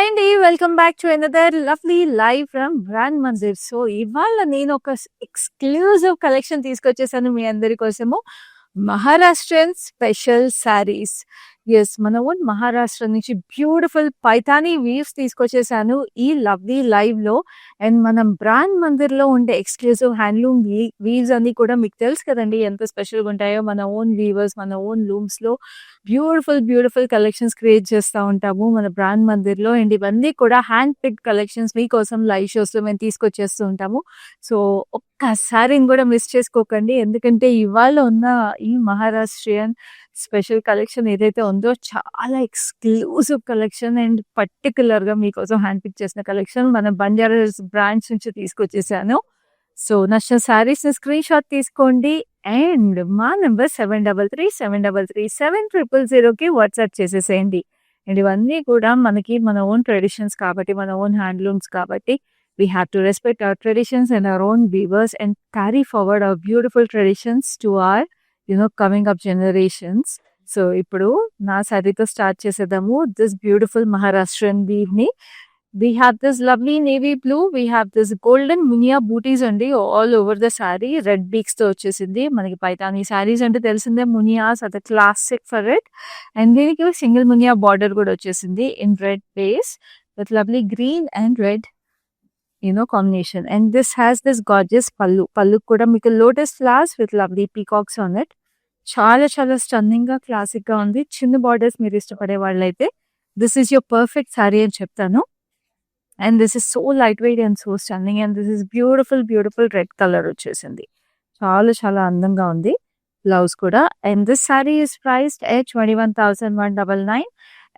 Hi అండి. Welcome back to another lovely live from brand Mandir. So ఇవాళ నేను ఒక ఎక్స్క్లూజివ్ కలెక్షన్ తీసుకొచ్చేసాను మీ అందరి కోసము. మహారాష్ట్రన్ స్పెషల్ శారీస్. ఎస్, మన ఓన్ మహారాష్ట్ర నుంచి బ్యూటిఫుల్ పైతానీ వీవ్స్ తీసుకొచ్చేసాను ఈ లవ్లీ లైవ్ లో. అండ్ మనం బ్రాండ్ మందిర్ లో ఉండే ఎక్స్క్లూజివ్ హ్యాండ్లూమ్ వీవ్స్ అన్ని కూడా మీకు తెలుసు కదండి ఎంత స్పెషల్గా ఉంటాయో. మన ఓన్ వీవర్స్, మన ఓన్ లూమ్స్ లో బ్యూటిఫుల్ బ్యూటిఫుల్ కలెక్షన్స్ క్రియేట్ చేస్తూ ఉంటాము మన బ్రాండ్ మందిర్ లో. అండ్ ఇవన్నీ కూడా హ్యాండ్ పిక్ కలెక్షన్స్ మీకోసం లైవ్ షోస్ లో మేము తీసుకొచ్చేస్తూ ఉంటాము. సో ఒక్కసారి కూడా మిస్ చేసుకోకండి, ఎందుకంటే ఇవాళ ఉన్న ఈ మహారాష్ట్రియన్ స్పెషల్ కలెక్షన్ ఏదైతే ఉందో చాలా ఎక్స్క్లూజివ్ కలెక్షన్. అండ్ పర్టికులర్ గా మీకోసం హ్యాండ్ పిక్ చేసిన కలెక్షన్ మన బంజారాస్ బ్రాండ్స్ నుంచి తీసుకొచ్చేసాను. సో నచ్చిన శారీస్ ని స్క్రీన్ షాట్ తీసుకోండి అండ్ మా నెంబర్ 7337337000కి వాట్సాప్ చేసేసేయండి. అండ్ ఇవన్నీ కూడా మనకి మన ఓన్ ట్రెడిషన్స్ కాబట్టి, మన ఓన్ హ్యాండ్లూమ్స్ కాబట్టి, we have to respect our traditions and our own weavers and carry forward our beautiful traditions to our coming up generations. So ఇప్పుడు నా శారీతో స్టార్ట్ చేసేద్దాము దిస్ బ్యూటిఫుల్ మహారాష్ట్రన్ వీవ్ ని. We have this lovely navy blue, we have this golden munia booties అండి all over the saree. Red beaks తో వచ్చేసింది మనకి. పైతానీ శారీస్ అంటే తెలిసిందే, మునియాస్ అది క్లాసిక్ ఫర్ ఇట్. అండ్ దీనికి సింగిల్ మునియా బార్డర్ కూడా వచ్చేసింది in red base with lovely green and red combination. And this has this gorgeous పళ్ళు కూడా మీకు lotus flowers with lovely peacocks on it. చాలా చాలా స్టన్నింగ్ గా క్లాసిక్ గా ఉంది. చిన్న బార్డర్స్ మీరు ఇష్టపడే వాళ్ళైతే this is your perfect sari అని చెప్తాను. And this is so light weight and so stunning. And this is beautiful red colour వచ్చేసింది. చాలా చాలా అందంగా ఉంది బ్లౌజ్ కూడా. And this sari is priced at 21,199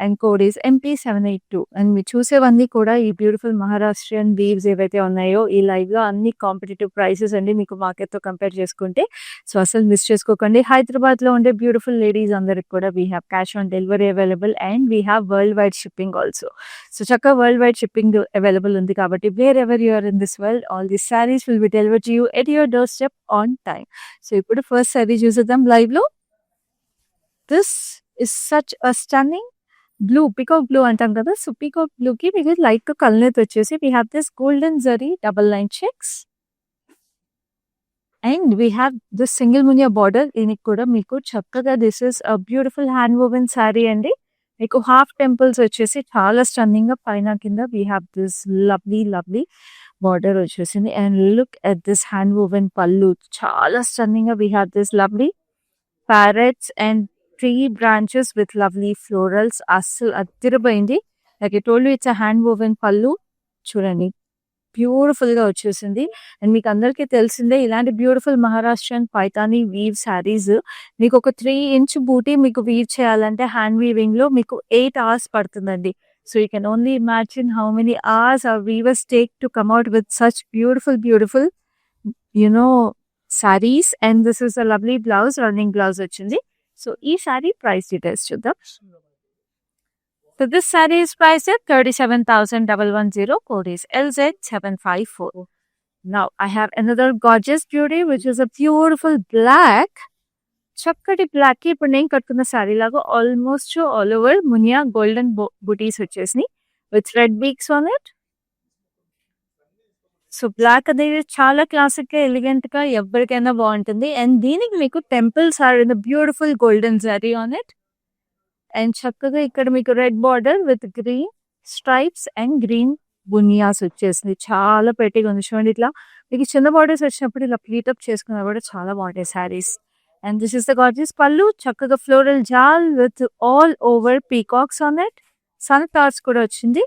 and code is MP782. And మీరు చూసేవన్నీ కూడా ఈ బ్యూటిఫుల్ మహారాష్ట్రియన్ వీవ్స్ ఏవైతే ఉన్నాయో ఈ లైవ్ లో అన్ని కాంపిటేటివ్ ప్రైసెస్ అండి మీకు మార్కెట్ తో కంపేర్ చేసుకుంటే. సో అసలు మిస్ చేసుకోకండి. హైదరాబాద్ లో ఉండే బ్యూటిఫుల్ లేడీస్ అందరికి కూడా we have cash on delivery available and we have world wide shipping also. So చక్కగా వరల్డ్ వైడ్ షిప్పింగ్ అవైలబుల్ ఉంది కాబట్టి wherever you are in this world all this saris will be delivered to you at your doorstep on time. So ఇప్పుడు first sari చూసేద్దాం live లో. This is such a stunning blue, peacock blue అంటాం కదా. So peacock blue కి మీకు light గా కలనేది వచ్చేసి we have this golden zari double line checks and we have this single munia border. దీనికి కూడా మీకు చక్కగా this is a beautiful hand woven sari అండి. మీకు హాఫ్ టెంపుల్స్ వచ్చేసి చాలా స్టన్నింగ్ గా పైన కింద we have this lovely border వచ్చేసింది. And look at this hand woven pallu చాలా స్టన్నింగ్ గా we have this lovely parrots and 3 branches with lovely florals. అస్సలు అదిరిపోయింది. Like I told you it's a hand woven pallu. చూడండి beautiful గా వచ్చేసింది. And మీకు అందరికీ తెలిసిందే ఇలాంటి బ్యూటిఫుల్ మహారాష్ట్రన్ పైతానీ వీవ్ శారీస్ మీకు ఒక 3 inch బూటీ మీకు వీవ్ చేయాలంటే హ్యాండ్ వీవింగ్ లో మీకు 8 hours పడుతుందండి. So you can only imagine how many hours our weavers take to come out with such beautiful sarees. And this is a lovely blouse, running blouse వచ్చింది. So ఈ sari price details చూద్దాం. So this sari is price at 37,110. Code is LZ754. Now I have another gorgeous beauty which is a beautiful black. చక్కటి black కి ఇప్పుడు నేను కట్టుకున్న సారీ లాగా almost all over muniya golden butis వచ్చేసినాయి with red beaks on it. So black అనేది చాలా classic గా ఎలిగెంట్ గా ఎవరికైనా బాగుంటుంది. అండ్ దీనికి మీకు temples are in beautiful golden zari on it. And చక్కగా ఇక్కడ మీకు red border with green stripes and green munias వచ్చేసింది. చాలా పెట్టిగా ఉంది చూడండి. ఇట్లా మీకు చిన్న బార్డర్స్ వచ్చినప్పుడు ఇలా ప్లీట్ అప్ చేసుకున్నా కూడా చాలా బాగుంటాయి sarees. And this is the gorgeous pallu. చక్కగా ఫ్లోరల్ జాల్ with all over peacocks on it. Sunflowers కూడా వచ్చింది.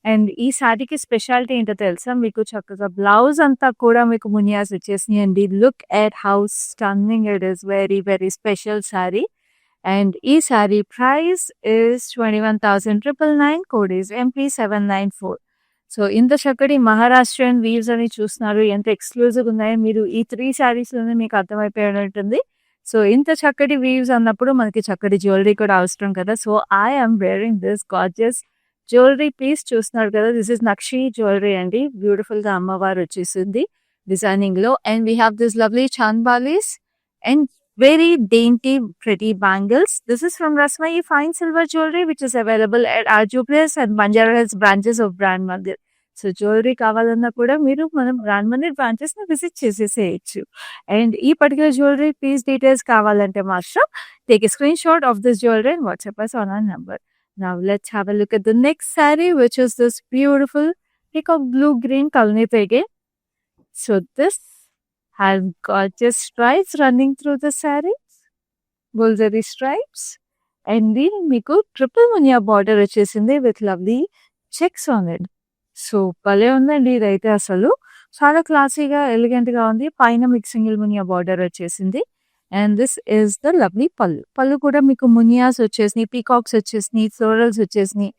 అండ్ ఈ శారీకి స్పెషాలిటీ ఏంటో తెలుసా మీకు? చక్కగా బ్లౌజ్ అంతా కూడా మీకు మునియాస్ వచ్చేసినాయి అండి. Look at how stunning it is. Very special saree. And ఈ saree price is 21,999. Code is MP794. So ఇంత చక్కటి మహారాష్ట్రియన్ వీవ్స్ అని చూస్తున్నారు ఎంత ఎక్స్క్లూజివ్ ఉన్నాయో మీరు ఈ 3 శారీస్ లోనే మీకు అర్థమైపోయి ఉంటుంది. సో ఇంత చక్కటి వీవ్స్ అన్నప్పుడు మనకి చక్కటి జ్యువెలరీ కూడా అవసరం కదా. So I am wearing this gorgeous jewellery piece చూస్తున్నారు కదా. దిస్ ఇస్ నక్షి జ్యువెలరీ అండి. బ్యూటిఫుల్ గా అమ్మవారు వచ్చేసింది డిజైనింగ్ లో. And we have this lovely chandbalis and very dainty, pretty bangles. This is from Rasmai Fine Silver Jewelry, which is available at our Jubilees and Banjara Hills branches of Brand Mandir. So jewellery కావాలన్నా కూడా మీరు మనం brand Mandir branches ని visit చేసేసేయచ్చు. And ఈ particular jewellery piece details కావాలంటే మాత్రం take a screen shot of this jewellery and WhatsApp us on our number. Now let's have a look at the next saree, which is this beautiful peacock blue green kalni pege. So this has gorgeous stripes running through the saree, bulzari stripes, and then మీకు triple Muniya border వచ్చేసింది with lovely checks on it. So భలే ఉందండి ఇదైతే, అసలు చాలా క్లాసీగా elegant గా ఉంది. పైన మీకు సింగిల్ మునియా బార్డర్ వచ్చేసింది. And this is the lovely pallu. పళ్ళు కూడా మీకు మునియాస్ వచ్చేసినాయి, పీకాక్స్ వచ్చేసినాయి, ఫ్లోరల్స్ వచ్చేసినాయి.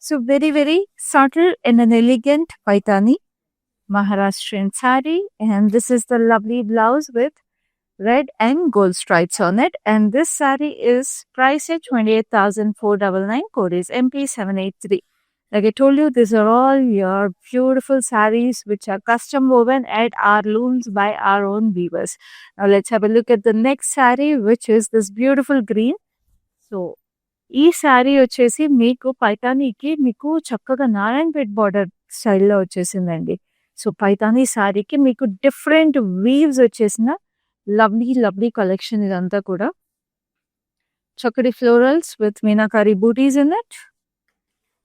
So very very subtle and an elegant Paithani Maharashtrian saree, and this is the lovely blouse with red and gold stripes on it. And this saree is priced at 28,499. Code is MP783. Like I told you, these are all your beautiful sarees which are custom woven at our looms by our own weavers. Now let's have a look at the next saree, which is this beautiful green. So ఈ శారీ వచ్చేసి మీకు పైతానీకి మీకు చక్కగా Narayanpet border స్టైల్లో వచ్చేసిందండి. So Paithani శారీకి మీకు different weaves వచ్చేసిన లవ్లీ లవ్లీ కలెక్షన్ ఇదంతా కూడా. చక్కటి florals with meenakari butis in it.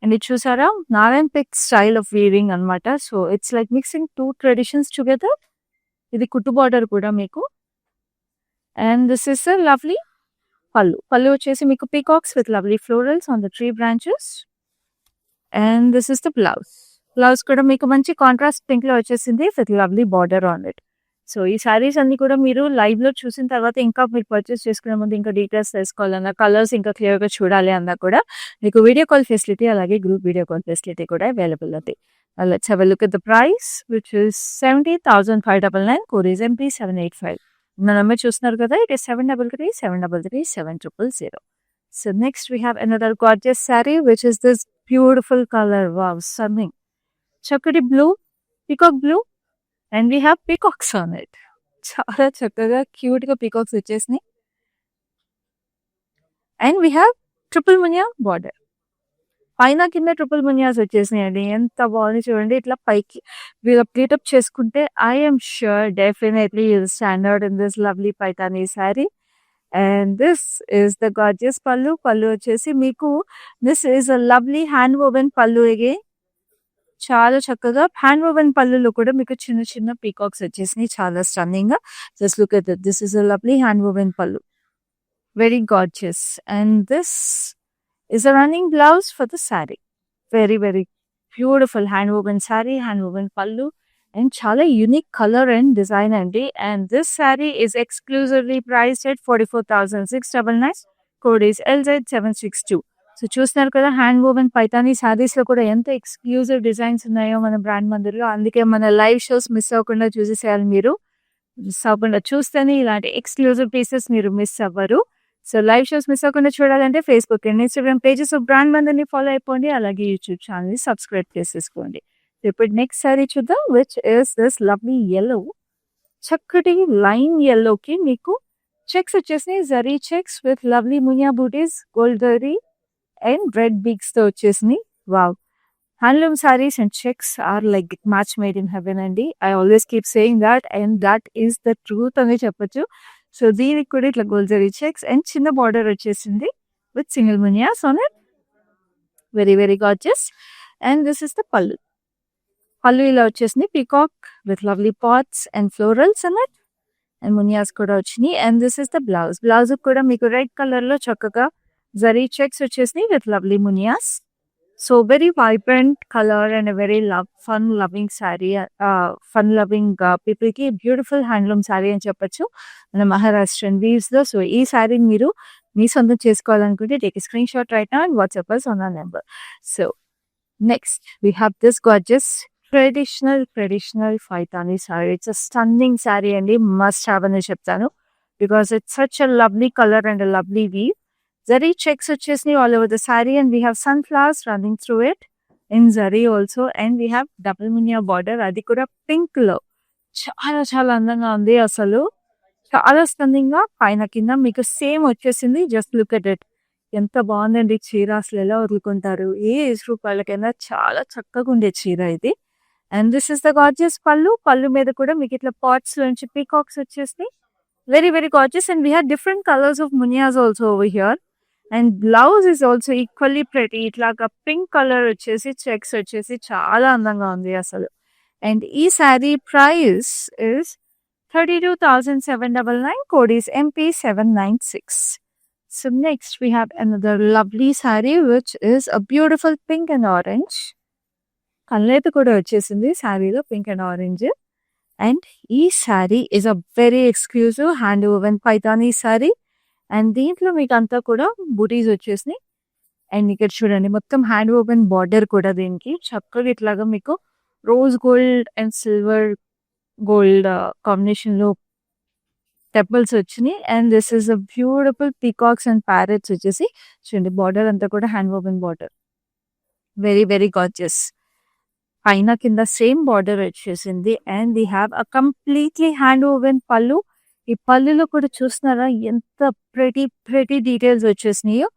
And ఇది చూసారా, నారాయణపేట్ స్టైల్ ఆఫ్ వీవింగ్ అనమాట. So it's like mixing two traditions together. ఇది కుట్టు బార్డర్ కూడా మీకు. And this is a lovely pallu. పళ్ళు వచ్చేసి మీకు peacocks with lovely florals on the tree branches. And this is the blouse. Blouse కూడా మీకు మంచి కాంట్రాస్ట్ పింక్ లో వచ్చేసింది with lovely border on it. So ఈ సారీస్ అన్ని కూడా మీరు లైవ్ లో చూసిన తర్వాత ఇంకా మీరు పర్చేస్ చేసుకునే ముందు ఇంకా డీటెయిల్స్ తెలుసుకోవాలన్నా, కలర్స్ ఇంకా క్లియర్ గా చూడాలి అన్నా కూడా మీకు వీడియో కాల్ ఫెసిలిటీ అలాగే గ్రూప్ వీడియో కాల్ ఫెసిలిటీ కూడా అవైలబుల్ ఉంది. Let's have a look at the price, which is 70,599. Code is MP785. నా నెంబర్ చూస్తున్నారు కదా, it is 733-733-7000. So next we have another gorgeous saree, which is this beautiful colour. Wow, stunning. చక్కటి blue, peacock blue, and we have peacocks on it. చాలా చక్కగా cute గా peacocks వచ్చేసినాయి. And we have triple Muniya border. పైన కింద triple మునియాస్ వచ్చేసినాయండి. ఎంత బాగుంది చూడండి. ఇట్లా పైకి వీళ్ళ ప్లీటప్ చేసుకుంటే I'm sure definitely you'll stand out in this lovely Paithani sari. And this is the gorgeous pallu. పళ్ళు వచ్చేసి మీకు this is a lovely hand woven pallu. Again చాలా చక్కగా హ్యాండ్ వోవెన్ పళ్ళులో కూడా మీకు చిన్న చిన్న పీకాక్స్ వచ్చేసినాయి, చాలా స్టన్నింగ్ గా. Just look at this is a lovely hand woven pallu. Very gorgeous. And this is a running blouse for the saree. Very very beautiful hand woven saree, hand woven pallu, and chala unique color and design andi. And this saree is exclusively priced at 44,699. Code is LZ762. So చూస్తున్నారు కదా, hand woven Paithani saris లో కూడా ఎంత exclusive designs ఉన్నాయో మన brand మందిర్లో. అందుకే మన live shows miss అవ్వకుండా చూసేసేయాలి మీరు. మిస్ అవ్వకుండా చూస్తేనే ఇలాంటి ఎక్స్క్లూజివ్ పీసెస్ మీరు మిస్ అవ్వరు. సో లైవ్ షోస్ మిస్ అవ్వకుండా చూడాలంటే Facebook and Instagram pages of brand మందిర్ని ఫాలో అయిపోండి, అలాగే యూట్యూబ్ ఛానల్ని సబ్స్క్రైబ్ చేసేసుకోండి. ఇప్పుడు నెక్స్ట్ సారీ చూద్దాం, which is this lovely yellow. చక్కటి లైన్ yellowకి మీకు చెక్స్ వచ్చేసినాయి, zari checks with lovely munia butis, gold zari and red beaks తో వచ్చేసినాయి. Wow, handloom sarees and checks are like match made in heaven అండి. I always keep saying that, and that is the truth అని చెప్పొచ్చు. So దీనికి కూడా ఇట్లా గోల్డ్ జరీ చెక్స్ అండ్ చిన్న border వచ్చేసింది with single మునియాస్ on it. Very very gorgeous. And this is the pallu. పళ్ళు ఇలా వచ్చేసింది, peacock with lovely pots and florals on it, and muniyas కూడా వచ్చినాయి. And this is the blouse. Blouse కూడా మీకు రెడ్ కలర్ లో చక్కగా జరీ చెక్స్ వచ్చేసినాయి with lovely మునియాస్. So very vibrant colour and very fun loving sari. Fun loving people కి beautiful handloom sari అని చెప్పొచ్చు మన మహారాష్ట్రన్ వీవ్స్ లో. సో ఈ శారీ మీరు మీ సొంతం చేసుకోవాలనుకుంటే take screen shot right now and WhatsApp us on our number. So next we have this gorgeous traditional Paithani sari. It's a stunning sari అండి, మస్ట్ హ్యావ్ అని చెప్తాను, because it's such a lovely colour and lovely weave. Zari checks వచ్చేసినాయి all over the saree, and we have sunflowers running through it in zari also, and we have double munia border. అది కూడా pink లో చాలా చాలా అందంగా ఉంది. అసలు చాలా స్టన్నింగ్ గా పైన కింద మీకు సేమ్ వచ్చేసింది. Just look at it. ఎంత బాగుందండి చీర, అసలు ఎలా వదులుకుంటారు. ఏ ఏజ్ గ్రూప్ వాళ్ళకైనా చాలా చక్కగా ఉండే చీర ఇది. And this is the gorgeous pallu. పళ్ళు మీద కూడా మీకు ఇట్లా పాట్స్ నుంచి పీకాక్స్ వచ్చేసినాయి. Very very gorgeous. And we have different colours of మునియాస్ also over here. And blouse is also equally pretty. ఇట్లాగా పింక్ కలర్ వచ్చేసి చెక్స్ వచ్చేసి చాలా అందంగా ఉంది అసలు. అండ్ ఈ saree price is 32,799. Code is MP796. So next we have another lovely saree which is a beautiful pink and orange. కళ్ళైతే కూడా వచ్చేసింది శారీలో పింక్ అండ్ ఆరెంజ్. అండ్ ఈ sari is a very exclusive hand woven Paithani sari. And దీంట్లో మీకు అంతా కూడా బూటీస్ వచ్చేసినాయి. అండ్ ఇక్కడ చూడండి మొత్తం హ్యాండ్ ఓవెన్ బార్డర్ కూడా దీనికి చక్కగా ఇట్లాగా మీకు rose gold and silver gold combination లో టెంపుల్స్ వచ్చినాయి. And this is a beautiful peacocks and parrots వచ్చేసి చూడండి బార్డర్ అంతా కూడా hand woven border. Very very gorgeous. పైన కింద సేమ్ బార్డర్ వచ్చేసింది. And we have a completely hand woven pallu. ఈ పళ్ళులో కూడా చూస్తున్నారా ఎంత ప్రెటీ డీటెయిల్స్ వచ్చేసినాయో.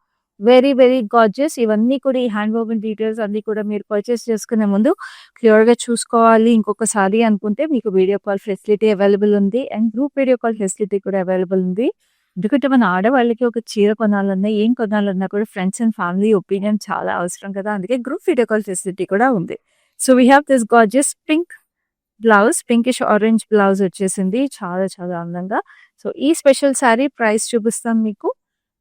Very very gorgeous. ఇవన్నీ కూడా ఈ హ్యాండ్ ఓవెన్ డీటెయిల్స్ అన్ని కూడా మీరు పర్చేస్ చేసుకునే ముందు క్లియర్ గా చూసుకోవాలి. ఇంకొకసారి అనుకుంటే మీకు వీడియో కాల్ ఫెసిలిటీ అవైలబుల్ ఉంది. And group video call facility కూడా అవైలబుల్ ఉంది. ఎందుకంటే మన ఆడవాళ్ళకి ఒక చీర కొనాలన్నా ఏం కొనాలన్నా కూడా ఫ్రెండ్స్ అండ్ ఫ్యామిలీ ఒపీనియన్ చాలా అవసరం కదా. అందుకే గ్రూప్ వీడియో కాల్ ఫెసిలిటీ కూడా ఉంది. So we have this gorgeous pink blouse, pinkish orange blouse వచ్చేసింది చాలా చాలా అందంగా. సో ఈ స్పెషల్ శారీ ప్రైస్ చూపిస్తాం మీకు.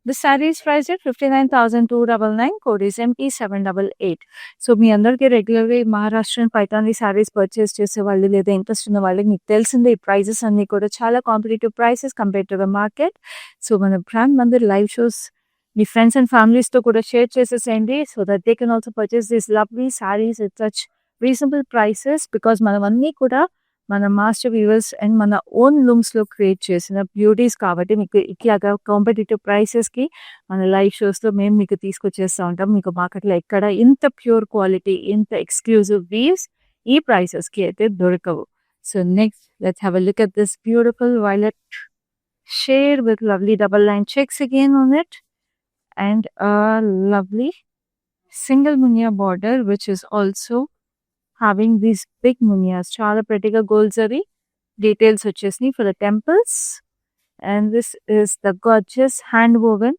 The saree is price at 59,299. Code is MP788. So మీ అందరికీ రెగ్యులర్గా మహారాష్ట్రన్ పైతానీ శారీస్ పర్చేస్ చేసే వాళ్ళు లేదా ఇంట్రెస్ట్ ఉన్న వాళ్ళకి మీకు తెలిసిందే ఈ ప్రైజెస్ అన్ని కూడా చాలా competitive prices compare to the market. So మన బ్రాండ్ మందిర్ లైవ్ షోస్ మీ ఫ్రెండ్స్ అండ్ ఫ్యామిలీస్తో కూడా షేర్ చేసేసేయండి. So that they can also purchase this lovely sarees at such reasonable prices. Because మనం అన్నీ కూడా మన మాస్టర్ వీవర్స్ అండ్ మన ఓన్ లూమ్స్ లో క్రియేట్ చేసిన బ్యూటీస్ కాబట్టి మీకు ఇట్లాగా కాంపిటేటివ్ ప్రైసెస్ కి మన లైవ్ షోస్ లో మేము మీకు తీసుకొచ్చేస్తూ ఉంటాం. మీకు మార్కెట్లో ఎక్కడ ఇంత ప్యూర్ క్వాలిటీ ఇంత ఎక్స్క్లూజివ్ వీవ్స్ ఈ ప్రైసెస్ కి అయితే దొరకవు. So next let's have a look at this beautiful violet shade with lovely double line checks again on it and a lovely single munia border which is also having these big munias. చాలా prettyగా gold zari details వచ్చేసినాయి for the temples. And this is the gorgeous hand woven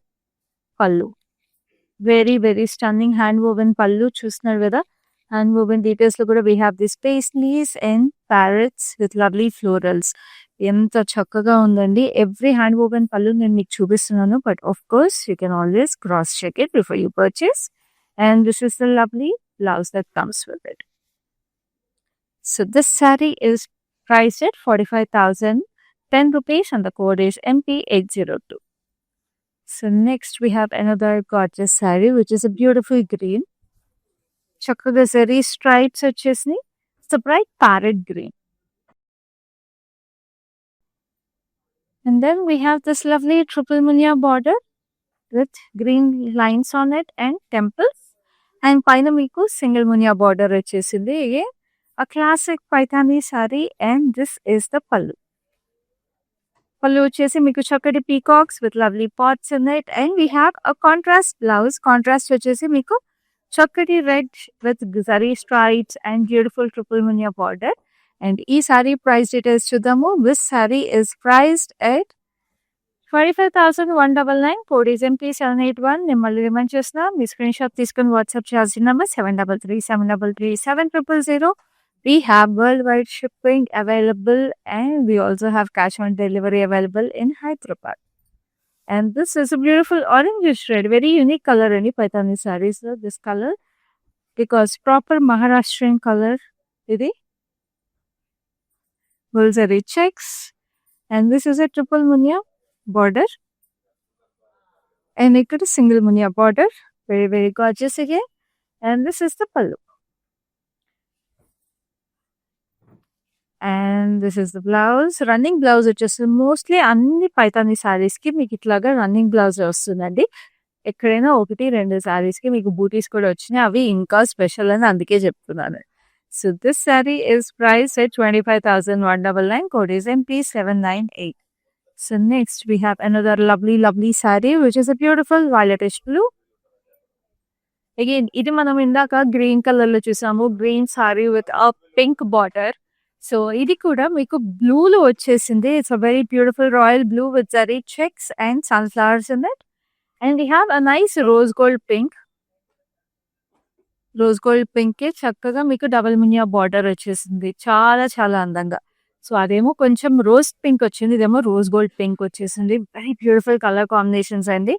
pallu. Very very stunning hand woven pallu చూస్తున్నారు కదా. hand woven details లో కూడా we have these paisleys and parrots with lovely florals. ఎంత చక్కగా ఉందండి. Every hand woven పళ్ళు నేను మీకు చూపిస్తున్నాను. But of course you can always cross check it before you purchase. And this is the lovely blouse that comes with it. So this saree is priced at 45,010 rupees and the code is MP802. So next we have another gorgeous saree which is a beautiful green. Chakra zari stripes వచ్చేసి it's a bright parrot green. And then we have this lovely triple munia border with green lines on it and temples. And పైన మీకు single munia border వచ్చేసింది. Again a classic paithani saree and this is the pallu. Pallu వచ్చేసి మీకు చక్కటి peacocks with lovely pots in it and we have a contrast blouse. Contrast వచ్చేసి మీకు చక్కటి red with zari stripes and beautiful triple munia border. And ఈ saree price details చూద్దాము. This saree is priced at 45,199. Code is MP781. నేను మళ్ళీ remind చేస్తున్నా. మీ screen shot తీసుకుని WhatsApp చేయాల్సిన number 7337337000. We have worldwide shipping available and we also have cash on delivery available in Hyderabad. And this is a beautiful orange red, very unique color in Paithani sarees. This color because proper Maharashtrian color. Idi Bulzari checks and this is a triple munia border and it is a single munia border. Very very gorgeous again. And this is the pallu. And this is the blouse. Running blouse వచ్చేసి mostly అన్ని పైతానీ సారీస్ కి మీకు ఇట్లాగా running blouse వస్తుందండి. ఎక్కడైనా 1-2 సారీస్ కి మీకు బూటీస్ కూడా వచ్చినాయి. అవి ఇంకా స్పెషల్ అని అందుకే చెప్తున్నాను. So this sari is price at 25,199. Code is MP798. So next we have another lovely saree, which is a beautiful violetish blue. Again, ఇది మనం ఇందాక గ్రీన్ కలర్ లో చూసాము, green sorry with a pink border. So ఇది కూడా మీకు blue లో వచ్చేసింది. It's a very beautiful royal blue with zari checks and sunflowers in that. And we have a nice rose gold pink. Rose gold pink కి చక్కగా మీకు double munia border వచ్చేసింది, చాలా చాలా అందంగా. సో అదేమో కొంచెం రోజ్ పింక్ వచ్చింది, ఇదేమో రోజ్ గోల్డ్ పింక్ వచ్చేసింది. వెరీ బ్యూటిఫుల్ కలర్ కాంబినేషన్స్ అండి.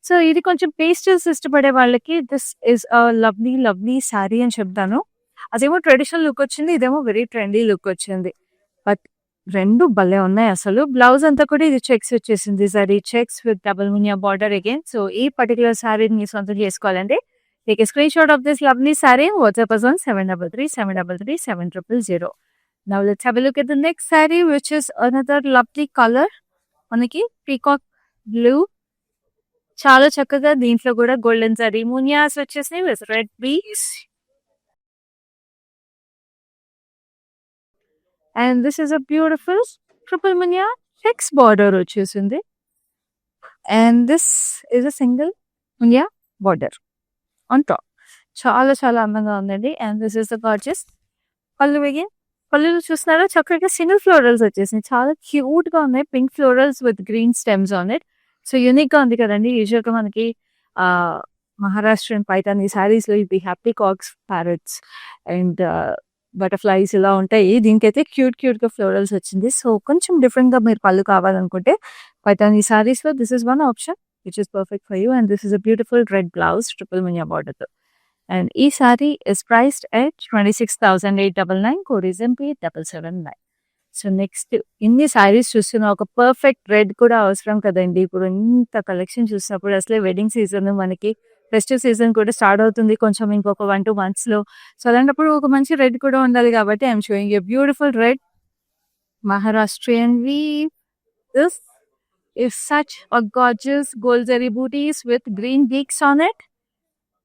సో ఇది కొంచెం పేస్టల్స్ ఇష్టపడే వాళ్ళకి this is a lovely sari అని చెప్తాను. అదేమో ట్రెడిషనల్ లుక్ వచ్చింది, ఇదేమో వెరీ ట్రెండీ లుక్ వచ్చింది. బట్ రెండు భలే ఉన్నాయి అసలు. బ్లౌజ్ అంతా కూడా ఇది చెక్స్ వచ్చేసింది, zari checks with double munia border again. So ఈ పర్టికులర్ శారీని మీ సొంతం చేసుకోవాలంటే take a screenshot of this lovely saree and WhatsApp us on 733-733-7000. Now let's have a look at the next saree, which is another lovely color. మనకి peacock blue, చాలా చక్కగా దీంట్లో కూడా గోల్డెన్ జరీ మునియాస్ వచ్చేసినాయి with red beads. And this is a beautiful triple munia checks border వచ్చేసింది. And this is a single munia border on top. చాలా చాలా అందంగా ఉందండి. And this is the gorgeous pallu. Again పళ్ళులో చూస్తున్నారా చక్కగా సింగిల్ ఫ్లోరల్స్ వచ్చేసినాయి, చాలా క్యూట్ గా ఉన్నాయి. Pink florals with green stems on it. So unique గా ఉంది కదండి. యూజువల్ గా మనకి మహారాష్ట్రన్ పైతాని సారీస్ లో ఇవి హ్యాపీ కాక్స్, ప్యారెట్స్ అండ్ బటర్ఫ్లైస్ ఇలా ఉంటాయి. దీనికైతే క్యూట్ గా ఫ్లోరల్స్ వచ్చింది. సో కొంచెం డిఫరెంట్ గా మీరు పళ్ళు కావాలనుకుంటే పైతాని సారీస్ లో this is one option which is perfect for you. And this is a beautiful red blouse, triple munya border. And each saree is priced at 26,899, code is MP779. So next ఇన్ని సారీస్ చూస్తున్నా ఒక perfect red కూడా అవసరం కదండి. ఇప్పుడు ఇంత collection చూసినప్పుడు అసలే వెడ్డింగ్ సీజన్, మనకి ఫెస్టివ్ సీజన్ కూడా స్టార్ట్ అవుతుంది కొంచెం ఇంకొక 1-2 months లో. సో అలాంటప్పుడు ఒక మంచి రెడ్ కూడా ఉండాలి కాబట్టి I'm showing a beautiful red Maharashtrian weave. This is such a gorgeous gold zari booties with green beaks on it.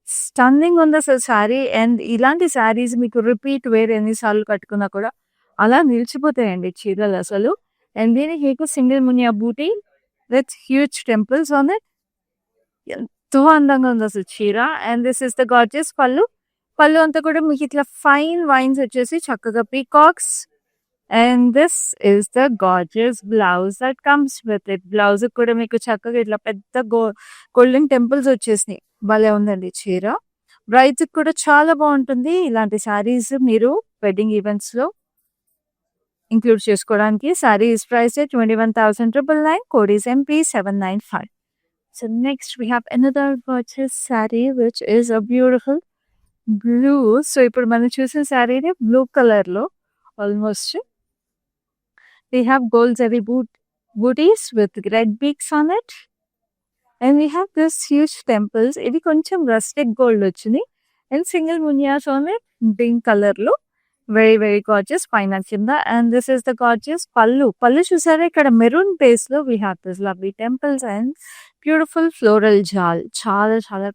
Stunning on the saree. And ఇలాంటి సారీస్ మీకు రిపీట్ వేర్ ఎన్నిసార్లు కట్టుకున్నా కూడా అలా నిలిచిపోతాయండి చీరలు అసలు. అండ్ దీనికి మీకు single muniya buti with huge temples on it. ఎంతో అందంగా ఉంది అసలు చీర. And this is the gorgeous pallu. పళ్ళు అంతా కూడా మీకు ఇట్లా ఫైన్ వైన్స్ వచ్చేసి చక్కగా peacocks. And this is the gorgeous blouse that comes with it. Blouse కూడా మీకు చక్కగా ఇట్లా పెద్ద గోల్డెన్ టెంపుల్స్ వచ్చేసినాయి. భలే ఉందండి చీర. బ్రైడ్స్ కూడా చాలా బాగుంటుంది ఇలాంటి సారీస్ మీరు వెడ్డింగ్ ఈవెంట్స్ లో ఇంక్లూడ్ చేసుకోవడానికి. Sorry is price 21,999, code is MP795. So next we have another gorgeous saree which is a beautiful blue. So ఇప్పుడు మనం చూసిన సారీని బ్లూ కలర్ లో almost we have gold zari booties with red beaks on it. And we have this huge temples. ఇది కొంచెం rustic gold వచ్చింది. And single మునియాస్ on it pink colour లో. Very gorgeous పైన కింద. And this is the gorgeous pallu చూసారా ఇక్కడ maroon base లో we have this lovely temples and beautiful floral jaal. చాలా చాలా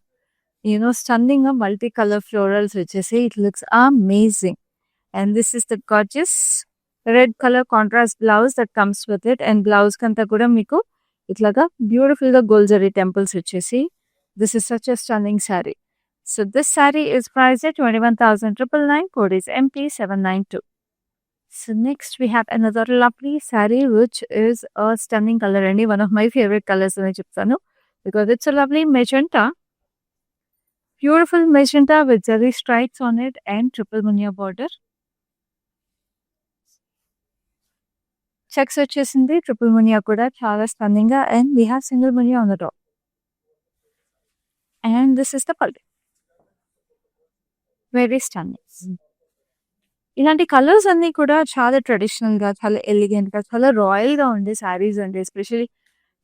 స్టన్నింగ్ గా మల్టీ కలర్ ఫ్లోరల్స్ వచ్చేసి it looks amazing. And this is the gorgeous red colour contrast blouse that comes with it. And blouse కంతా కూడా మీకు ఇట్లాగా beautiful గా gold zari temples వచ్చేసి this is such a stunning sari. So this sari is price 21,999, code is MP792. So next we have another lovely sari which is a stunning colour అండి. One of my favourite colours అని చెప్తాను because it's a lovely magenta. Beautiful magenta with zari stripes on it and triple Muniya border. Checks వచ్చేసింది, triple munia కూడా చాలా stunning గా. And we have single munia on the top. And this is the pallu. Very stunning. ఇలాంటి colours అన్ని కూడా చాలా traditional గా, చాలా ఎలిగెంట్ గా, చాలా రాయల్ గా ఉండే సారీస్ అండి. Especially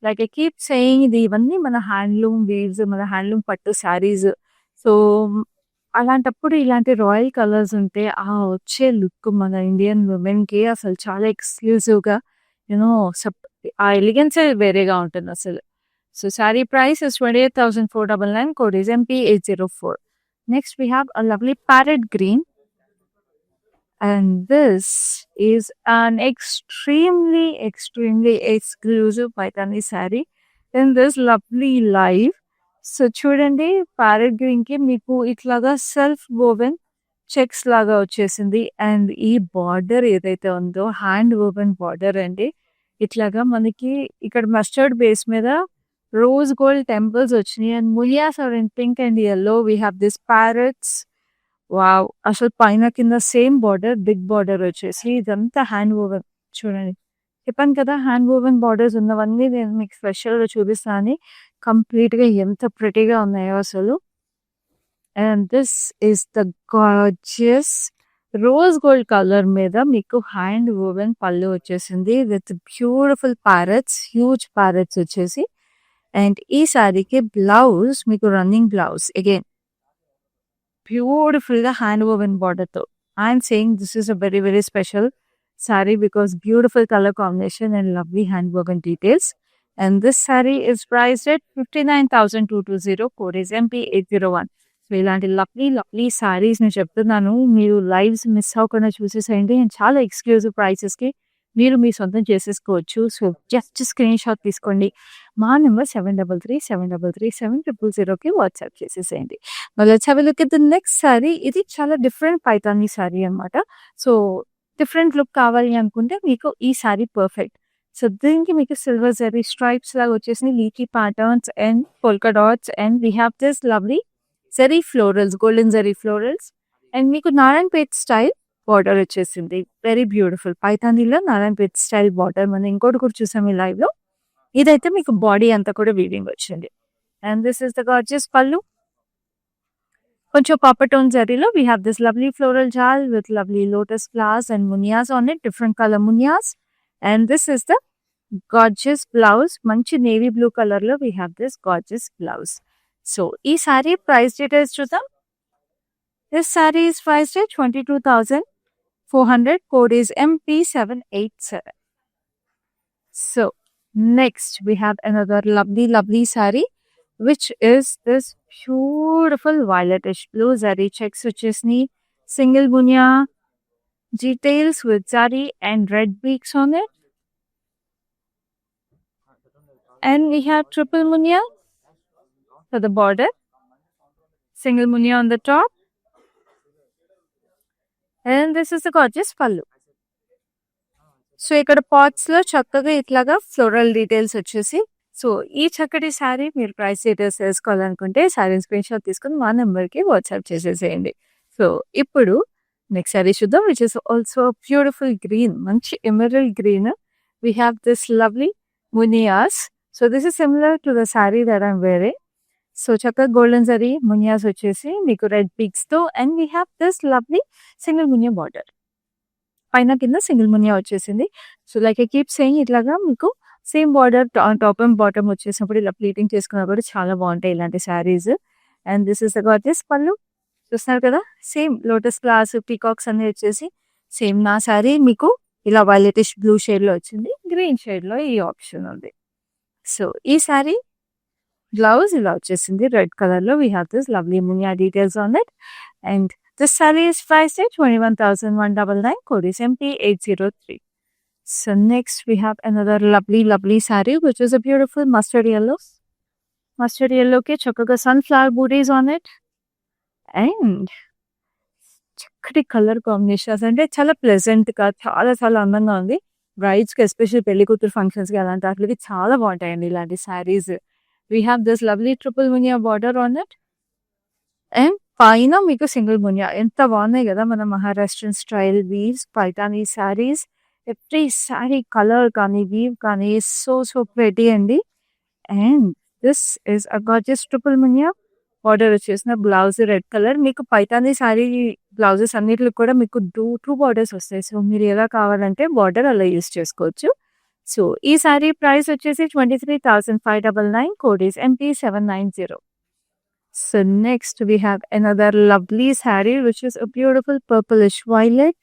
like I keep saying ఇది ఇవన్నీ మన హ్యాండ్లూమ్ వీవ్స్, మన హ్యాండ్లూమ్ పట్టు సారీస్. సో అలాంటప్పుడు ఇలాంటి రాయల్ కలర్స్ ఉంటే ఆ వచ్చే లుక్ మన ఇండియన్ ఉమెన్ కి అసలు చాలా ఎక్స్క్లూజివ్ గా ఆ ఎలిగెన్సే వేరేగా ఉంటుంది అసలు. So sorry price is 28,499, code is MP804. Next we have a lovely parrot green. And this is an extremely exclusive Paithani saree in this lovely live. So చూడండి, ప్యారెట్ గ్రీన్ కి మీకు ఇట్లాగా సెల్ఫ్ వోవెన్ చెక్స్ లాగా వచ్చేసింది. And ఈ border ఏదైతే ఉందో hand woven border అండి. ఇట్లాగా మనకి ఇక్కడ మస్టర్డ్ బేస్ మీద రోజ్ గోల్డ్ టెంపుల్స్ వచ్చినాయి. And munias are in pink and yellow. We have this parrots. Wow! అసలు పైన కింద సేమ్ బార్డర్, బిగ్ బార్డర్ వచ్చేసి ఇదంతా హ్యాండ్ వోవెన్. చూడండి, చెప్పాను కదా హ్యాండ్ వోవెన్ బార్డర్స్ ఉన్నవన్నీ నేను మీకు స్పెషల్‌గా చూపిస్తా అని. కంప్లీట్‌గా ఎంత ప్రిటీగా ఉన్నాయో అసలు. And this is the gorgeous rose gold colour మీద మీకు హ్యాండ్ వోవెన్ పళ్ళు వచ్చేసింది with beautiful parrots, huge parrots వచ్చేసి. అండ్ ఈ సారీకి బ్లౌజ్ మీకు రన్నింగ్ బ్లౌజ్ అగైన్ బ్యూటిఫుల్‌గా హ్యాండ్ వోవెన్ బార్డర్‌తో. I'm saying this is a very special saree because beautiful color combination and lovely hand woven details. And this saree is priced at 59,220. Code is MP801. So ఇలాంటి lovely saris నేను చెప్తున్నాను, మీరు lives miss అవ్వకుండా చూసేసేయండి. And చాలా exclusive ప్రైసెస్కి మీరు మీ సొంతం చేసేసుకోవచ్చు. సో జస్ట్ స్క్రీన్ షాట్ తీసుకోండి. మా నెంబర్ 7337337000కి వాట్సాప్ చేసేసేయండి. Let's have a look at the next sorry. ఇది చాలా డిఫరెంట్ పైతానీ సారీ అనమాట. సో డిఫరెంట్ లుక్ కావాలి అనుకుంటే మీకు ఈ సారీ పర్ఫెక్ట్. సో దీనికి మీకు సిల్వర్ జరీ స్ట్రైప్స్ లాగా వచ్చేసి లీకీ patterns and polka dots. And we have this lovely zari florals, golden zari florals. And మీకు నారాయణపేట్ స్టైల్ బార్డర్ వచ్చేసింది. వెరీ బ్యూటిఫుల్ పైతానీలో నారాయణపేట్ స్టైల్ బార్డర్. మనం ఇంకోటి కూడా చూసాం ఈ లైవ్ లో. ఇదైతే మీకు బాడీ అంతా కూడా వీవింగ్ వచ్చింది. And this is the gorgeous pallu. కొంచెం కాపర్ టోన్ జరీలో we have this lovely floral జాల్ with lovely lotus flowers and munias on it, different colour munias. And this is the gorgeous blouse. మంచి నేవీ బ్లూ కలర్ లో we have this gorgeous blouse. So ఈ sari price details చూద్దాం. This sari is priced at 22,400. Code is MP787. So next we have another lovely sari which is this beautiful violetish blue. Zari checks వచ్చేసి single bunya details with zari and red beaks on it. And we have triple munya for the border, single munya on the top. And this is the gorgeous pallu. So ఇక్కడ pots లో చక్కగా ఇట్లాగా floral details వచ్చేసి. So ఈ చక్కటి శారీ మీరు price details తెలుసుకోవాలనుకుంటే sari screen shot తీసుకుని మా నెంబర్కి వాట్సాప్ చేసేసేయండి. సో ఇప్పుడు నెక్స్ట్ శారీ చూద్దాం, which is also beautiful green, మంచి emerald green. We have this lovely మునియాస్. So this is similar to the sari that I'm wearing. So చక్కగా గోల్డెన్ జరీ మునియాస్ వచ్చేసి మీకు రెడ్ పిక్స్ తో. And we have this lovely single munia border. పైన కింద single munia వచ్చేసింది. So like I keep saying ఇట్లాగా మీకు same border top and bottom వచ్చేసినప్పుడు ఇలా ప్లీటింగ్ చేసుకున్నా కూడా చాలా బాగుంటాయి ఇలాంటి saris. And this is the gorgeous పళ్ళు. చూస్తున్నారు కదా, సేమ్ లోటస్ ఫ్లవర్స్, పీకాక్స్ అన్ని వచ్చేసి సేమ్. నా శారీ మీకు ఇలా వైలెటిష్ బ్లూ షేడ్ లో వచ్చింది, గ్రీన్ షేడ్ లో ఈ ఆప్షన్ ఉంది. సో ఈ శారీ బ్లౌజ్ ఇలా వచ్చేసింది రెడ్ కలర్ లో. We have this lovely Muniya details on it. And this sari is priced at 21,199. Code is MP803. So next we have another lovely saree, which is a beautiful mustard yellow. Mustard yellow ke chakkaga sunflower booties on it. And చక్కటి colour combinations అంటే చాలా pleasant గా చాలా అందంగా ఉంది. Brides కి especially పెళ్లి కూతురు ఫంక్షన్స్ కి అలాంటి వాటికి చాలా బాగుంటాయండి ఇలాంటి saris. We have this lovely triple Muniya border on it. And పైన మీకు సింగిల్ మునియా. ఎంత బాగున్నాయి కదా మన Maharashtrian style weaves Paithani saris. Every sari colour కానీ వీవ్ కానీ సో ప్రెటీ అండి. And this is a gorgeous triple Muniya border వచ్చేసిన బ్లౌజ్ రెడ్ కలర్. మీకు పైతానీ శారీ బ్లౌజెస్ అన్నిటికి కూడా మీకు టూ బార్డర్స్ వస్తాయి. సో మీరు ఎలా కావాలంటే బార్డర్ అలా యూస్ చేసుకోవచ్చు. సో ఈ శారీ ప్రైస్ వచ్చేసి 23,599. Code is MP790. So next we have another lovely saree, which is a beautiful purplish violet.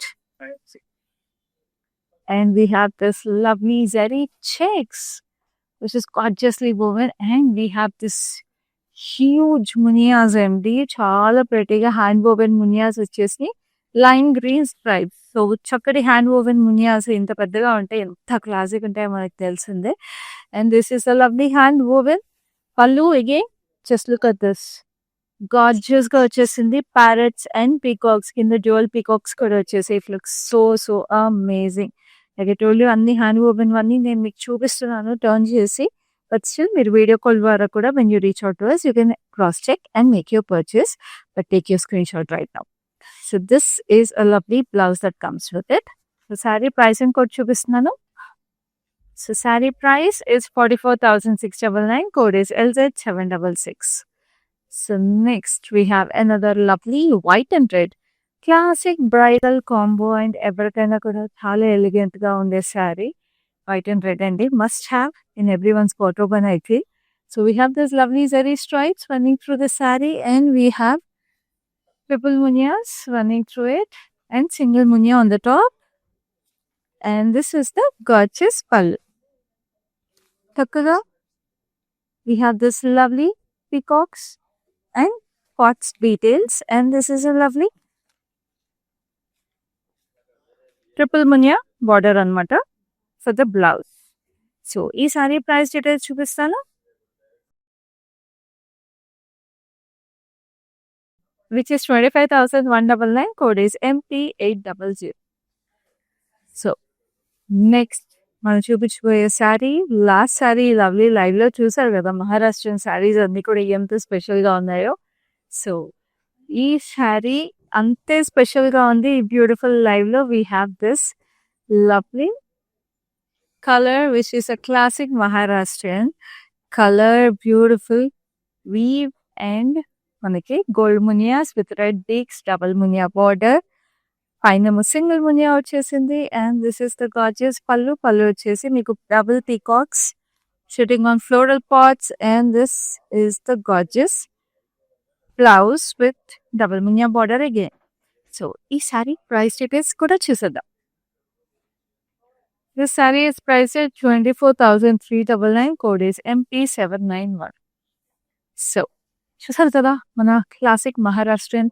And we have this lovely zari checks, which is gorgeously woven. And we have this huge munias MD. Chala prettyga hand woven munias వచ్చేసి lime green stripes. So చక్కటి hand woven munias ఇంత పెద్దగా ఉంటాయి, ఎంత classic ఉంటాయో మనకు తెలిసిందే. And this is a lovely hand woven pallu. Again just look at this, gorgeous గా వచ్చేసింది. ప్యారెట్స్ అండ్ పీకాక్స్ కింద డ్యూయల్ పీకాక్స్ కూడా వచ్చేసాయి. It looks so amazing. Like I told you, అన్ని హ్యాండ్ వోవెన్ అన్ని నేను మీకు చూపిస్తున్నాను టర్న్ చేసి. బట్ స్టిల్ మీరు వీడియో కాల్ ద్వారా కూడా when you reach out to us, you can cross check and make your purchase, but take your screenshot right now. So this is a lovely blouse that comes with it. So saree pricing code చూపిస్తున్నాను. So saree price is 44,699. Code is LZ766. So next we have another lovely white and red classic bridal combo, and ఎవరికైనా కూడా చాలా elegant గా ఉండే saree. White and red అండి, must have in everyone's wardrobe and I feel. So we have this lovely zari stripes running through the saree, and we have triple munias running through it and single munia on the top. And this is the gorgeous pallu. Takara, we have this lovely peacocks and pots details, and this is a lovely triple munia border anamata for the blouse. So ఈ sari price details చూపిస్తాను, which is 25,199. Code is MP800. So next మనం చూపించబోయే sari, last sari lovely live లో చూసారు కదా, మహారాష్ట్రన్ శారీస్ అన్ని కూడా ఎంత స్పెషల్ గా ఉన్నాయో. సో ఈ శారీ అంతే స్పెషల్ గా ఉంది. ఈ బ్యూటిఫుల్ లైవ్ లో we have this lovely color, which is a classic Maharashtrian color, beautiful weave, and manaki gold munias with red beaks, double munia border. Paina single munia vachesindi, and this is the gorgeous pallu. Pallu vachesi meeku double peacocks sitting on floral pots, and this is the gorgeous blouse with double munia border again. So ee saree price details kuda chusedam. This saree is priced at 24,399. Code is MP791. So, చూసారు కదా మన classic Maharashtrian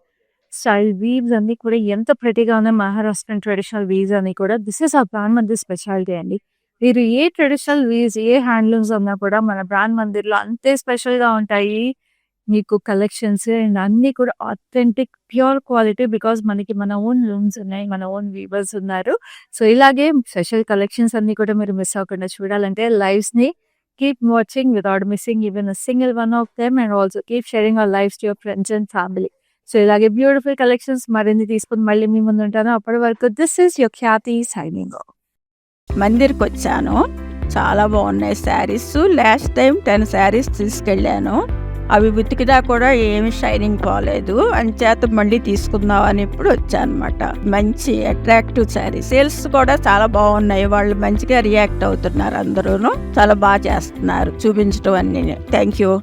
style weaves అన్ని కూడా ఎంత ప్రెటీగా ఉన్నాయి. Maharashtrian traditional weaves అన్ని కూడా this is ఆ బ్రాండ్ మందిర్ స్పెషాలిటీ అండి. మీరు ఏ ట్రెడిషనల్ వీవ్స్, ఏ హ్యాండ్లూమ్స్ ఉన్నా కూడా మన బ్రాండ్ మందిర్లో అంతే స్పెషల్గా ఉంటాయి. మీకు కలెక్షన్స్ అండ్ అన్ని కూడా ఆథెంటిక్ ప్యూర్ క్వాలిటీ, బికాస్ మనకి మన ఓన్ లూమ్స్ ఉన్నాయి, మన ఓన్ వీవర్స్ ఉన్నారు. సో ఇలాగే స్పెషల్ కలెక్షన్స్ అన్ని కూడా మీరు మిస్ అవ్వకుండా చూడాలంటే లైవ్స్ ని keep watching without missing even a single one of them, and also keep sharing our lives to your friends and family. So ఇలాగే బ్యూటిఫుల్ కలెక్షన్స్ మరిన్ని తీసుకుని మళ్ళీ మీ ముందు ఉంటాను. అప్పటి వరకు this is your Khyati signing off. మందిర్కి వచ్చాను, చాలా బాగున్నాయి శారీస్. లాస్ట్ టైం 10 శారీస్ తీసుకెళ్ళాను, అవి ఉతికినా కూడా ఏమి షైనింగ్ పోలేదు. అంచేత మళ్ళీ తీసుకుందాం అని ఇప్పుడు వచ్చా అనమాట. మంచి అట్రాక్టివ్ శారీ, సేల్స్ కూడా చాలా బాగున్నాయి. వాళ్ళు మంచిగా రియాక్ట్ అవుతున్నారు, అందరూ చాలా బాగా చేస్తున్నారు చూపించడం అన్ని. Thank you.